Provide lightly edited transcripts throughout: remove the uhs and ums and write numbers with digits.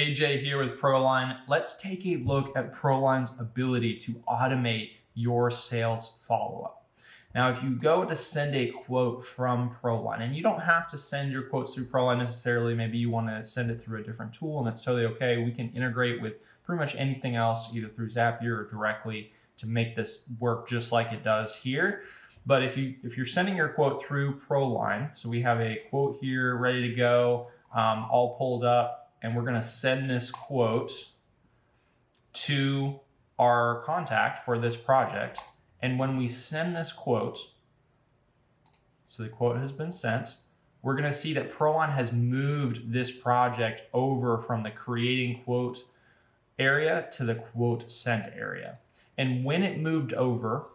AJ here with ProLine. Let's take a look at ProLine's ability to automate your sales follow-up. Now, if you go to send a quote from ProLine, and you don't have to send your quotes through ProLine necessarily, maybe you want to send it through a different tool, and that's totally okay. We can integrate with pretty much anything else, either through Zapier or directly, to make this work just like it does here. But if you're sending your quote through ProLine, so we have a quote here ready to go, all pulled up, and we're going to send this quote to our contact for this project. And when we send this quote, so the quote has been sent, we're going to see that ProLine has moved this project over from the creating quote area to the quote sent area. And when it moved over,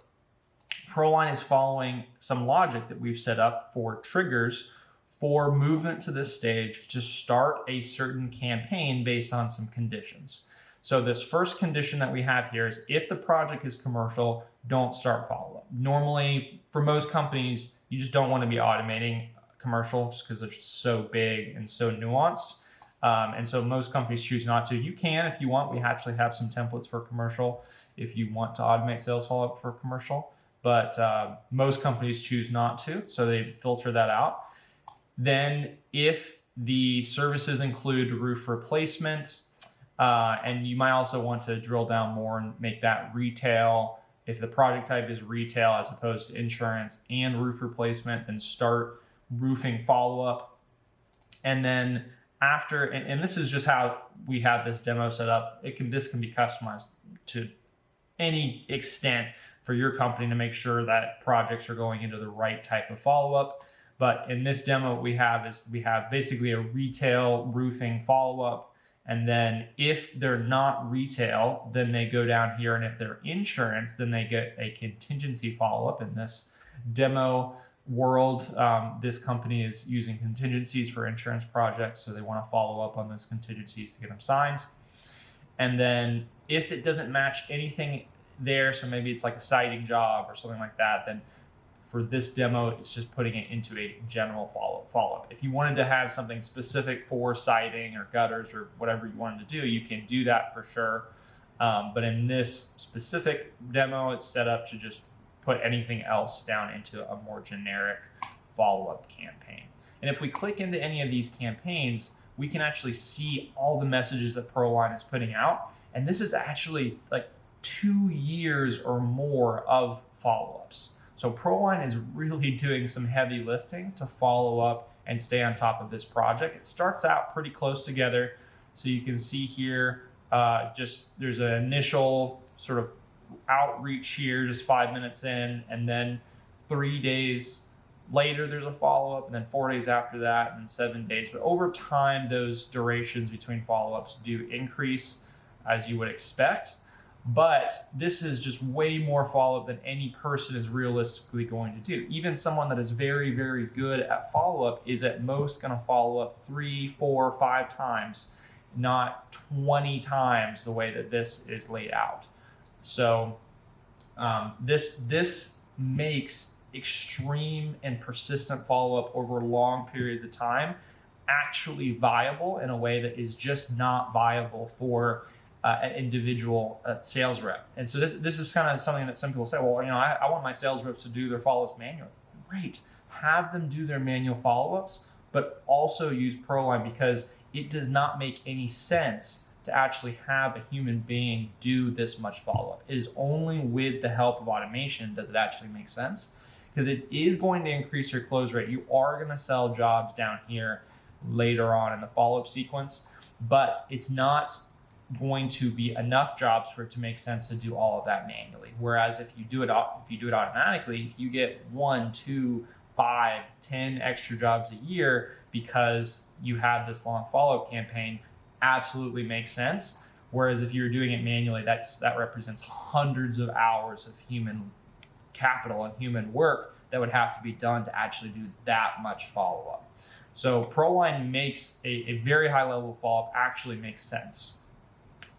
ProLine is following some logic that we've set up for triggers for movement to this stage to start a certain campaign based on some conditions. So this first condition that we have here is if the project is commercial, don't start follow-up. Normally, for most companies, you just don't want to be automating commercial just because they're so big and so nuanced. And so most companies choose not to. You can if you want. We actually have some templates for commercial if you want to automate sales follow-up for commercial. But most companies choose not to, so they filter that out. Then if the services include roof replacement, and you might also want to drill down more and make that retail. If the project type is retail as opposed to insurance and roof replacement, then start roofing follow-up. And then after, and this is just how we have this demo set up. This can be customized to any extent for your company to make sure that projects are going into the right type of follow-up. But in this demo, what we have is we have basically a retail roofing follow-up. And then if they're not retail, then they go down here. And if they're insurance, then they get a contingency follow-up. In this demo world, this company is using contingencies for insurance projects. So they want to follow up on those contingencies to get them signed. And then if it doesn't match anything there, so maybe it's like a siding job or something like that, then for this demo, it's just putting it into a general follow-up. If you wanted to have something specific for siding or gutters or whatever you wanted to do, you can do that for sure. But in this specific demo, it's set up to just put anything else down into a more generic follow-up campaign. And if we click into any of these campaigns, we can actually see all the messages that ProLine is putting out. And this is actually like 2 years or more of follow-ups. So ProLine is really doing some heavy lifting to follow up and stay on top of this project. It starts out pretty close together. So you can see here, there's an initial sort of outreach here, just 5 minutes in, and then 3 days later, there's a follow-up, and then 4 days after that, and 7 days. But over time, those durations between follow-ups do increase, as you would expect. But this is just way more follow-up than any person is realistically going to do. Even someone that is very, very good at follow-up is at most going to follow up 3, 4, 5 times, not 20 times the way that this is laid out. So this makes extreme and persistent follow-up over long periods of time actually viable in a way that is just not viable for an individual sales rep. And so this is kind of something that some people say, well, I want my sales reps to do their follow-ups manually. Great. Have them do their manual follow-ups, but also use ProLine, because it does not make any sense to actually have a human being do this much follow-up. It is only with the help of automation does it actually make sense, because it is going to increase your close rate. You are going to sell jobs down here later on in the follow-up sequence, but it's not going to be enough jobs for it to make sense to do all of that manually. Whereas if you do it automatically, if you get 1, 2, 5, 10 extra jobs a year because you have this long follow-up campaign, absolutely makes sense. Whereas if you're doing it manually, that represents hundreds of hours of human capital and human work that would have to be done to actually do that much follow-up. So ProLine makes a very high level of follow-up actually makes sense.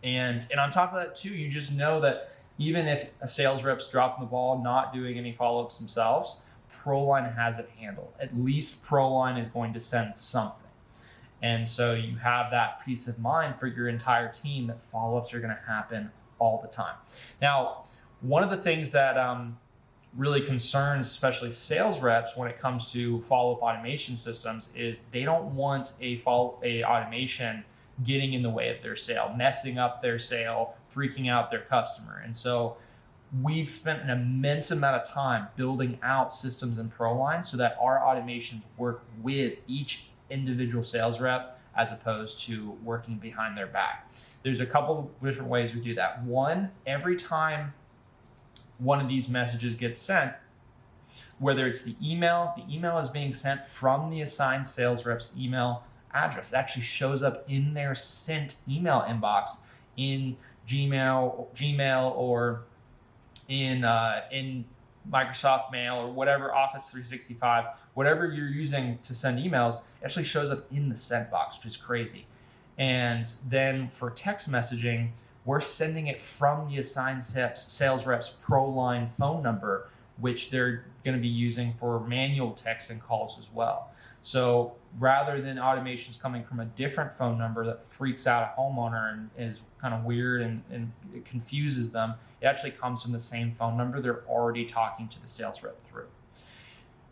And on top of that too, you just know that even if a sales rep's dropping the ball, not doing any follow-ups themselves, ProLine has it handled. At least ProLine is going to send something. And so you have that peace of mind for your entire team that follow-ups are going to happen all the time. Now, one of the things that really concerns, especially sales reps, when it comes to follow-up automation systems, is they don't want a automation getting in the way of their sale, messing up their sale, freaking out their customer. And so we've spent an immense amount of time building out systems in ProLine so that our automations work with each individual sales rep as opposed to working behind their back. There's a couple different ways we do that. One, every time one of these messages gets sent, whether it's the email is being sent from the assigned sales rep's email address. It actually shows up in their sent email inbox in Gmail or in Microsoft Mail or whatever, Office 365, whatever you're using to send emails, it actually shows up in the sent box, which is crazy. And then for text messaging, we're sending it from the assigned sales rep's ProLine phone number, which they're going to be using for manual text and calls as well. So rather than automations coming from a different phone number that freaks out a homeowner and is kind of weird and it confuses them, it actually comes from the same phone number they're already talking to the sales rep through.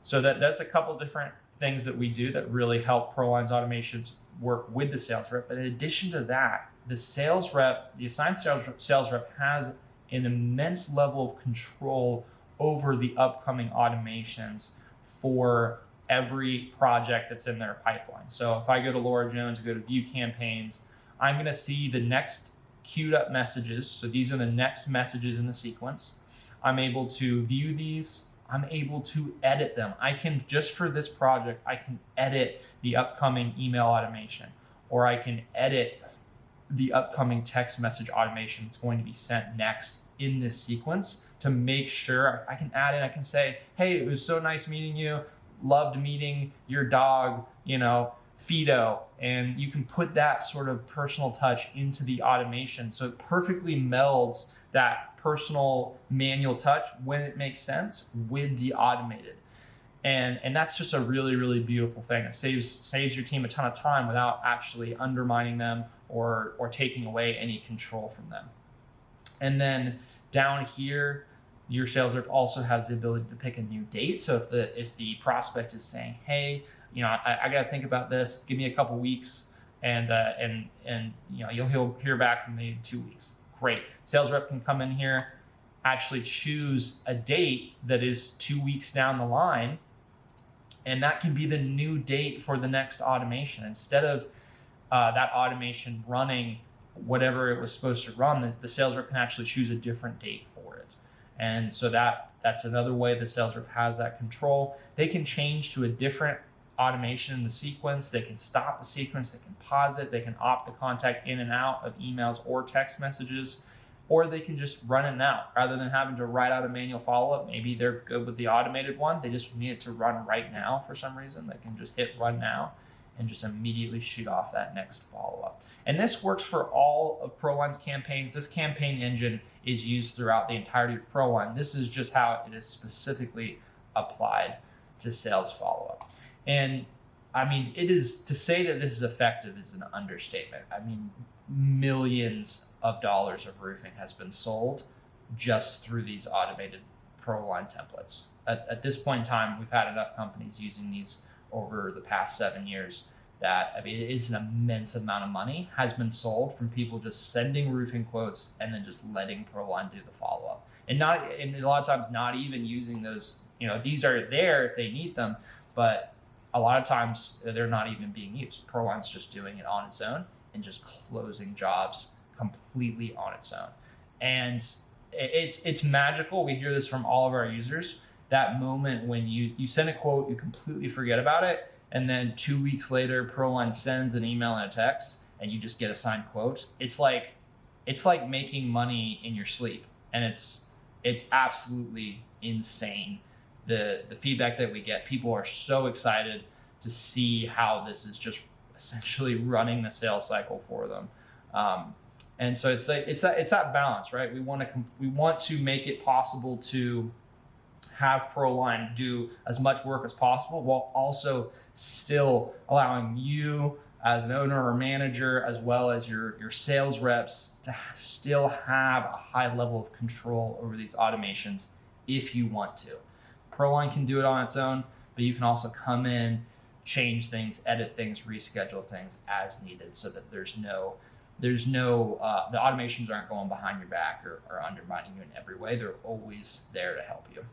So that's a couple different things that we do that really help ProLine's automations work with the sales rep. But in addition to that, the sales rep, the assigned sales rep, has an immense level of control over the upcoming automations for every project that's in their pipeline. So if I go to Laura Jones, go to view campaigns, I'm going to see the next queued up messages. So these are the next messages in the sequence. I'm able to view these. I'm able to edit them. I can, just for this project, I can edit the upcoming email automation, or I can edit the upcoming text message automation that's going to be sent next in this sequence to make sure I can add in, I can say, hey, it was so nice meeting you. Loved meeting your dog, Fido. And you can put that sort of personal touch into the automation. So it perfectly melds that personal manual touch when it makes sense with the automated. And that's just a really, really beautiful thing. It saves your team a ton of time without actually undermining them or taking away any control from them. And then down here, your sales rep also has the ability to pick a new date. So if the prospect is saying, hey, I got to think about this, give me a couple weeks, and you'll hear back from me in 2 weeks. Great. Sales rep can come in here, actually choose a date that is 2 weeks down the line, and that can be the new date for the next automation. Instead of that automation running whatever it was supposed to run, the sales rep can actually choose a different date for it. And so that's another way the sales rep has that control. They can change to a different automation in the sequence. They can stop the sequence. They can pause it. They can opt the contact in and out of emails or text messages, or they can just run it now rather than having to write out a manual follow-up. Maybe they're good with the automated one. They just need it to run right now for some reason. They can just hit run now and just immediately shoot off that next follow-up. And this works for all of ProLine's campaigns. This campaign engine is used throughout the entirety of ProLine. This is just how it is specifically applied to sales follow-up. And I mean, to say that this is effective is an understatement. I mean, millions of dollars of roofing has been sold just through these automated ProLine templates. At this point in time, we've had enough companies using these over the past 7 years that, I mean, it is an immense amount of money has been sold from people just sending roofing quotes and then just letting ProLine do the follow-up. And a lot of times not even using those, these are there if they need them, but a lot of times they're not even being used. ProLine's just doing it on its own and just closing jobs completely on its own. And it's magical. We hear this from all of our users. That moment when you send a quote, you completely forget about it, and then 2 weeks later, ProLine sends an email and a text, and you just get a signed quote. It's like making money in your sleep, and it's absolutely insane. The feedback that we get, people are so excited to see how this is just essentially running the sales cycle for them. And so it's that balance, right? We want to make it possible to have ProLine do as much work as possible while also still allowing you, as an owner or manager, as well as your sales reps, to still have a high level of control over these automations if you want to. ProLine can do it on its own, but you can also come in, change things, edit things, reschedule things as needed, so that the automations aren't going behind your back or undermining you in every way. They're always there to help you.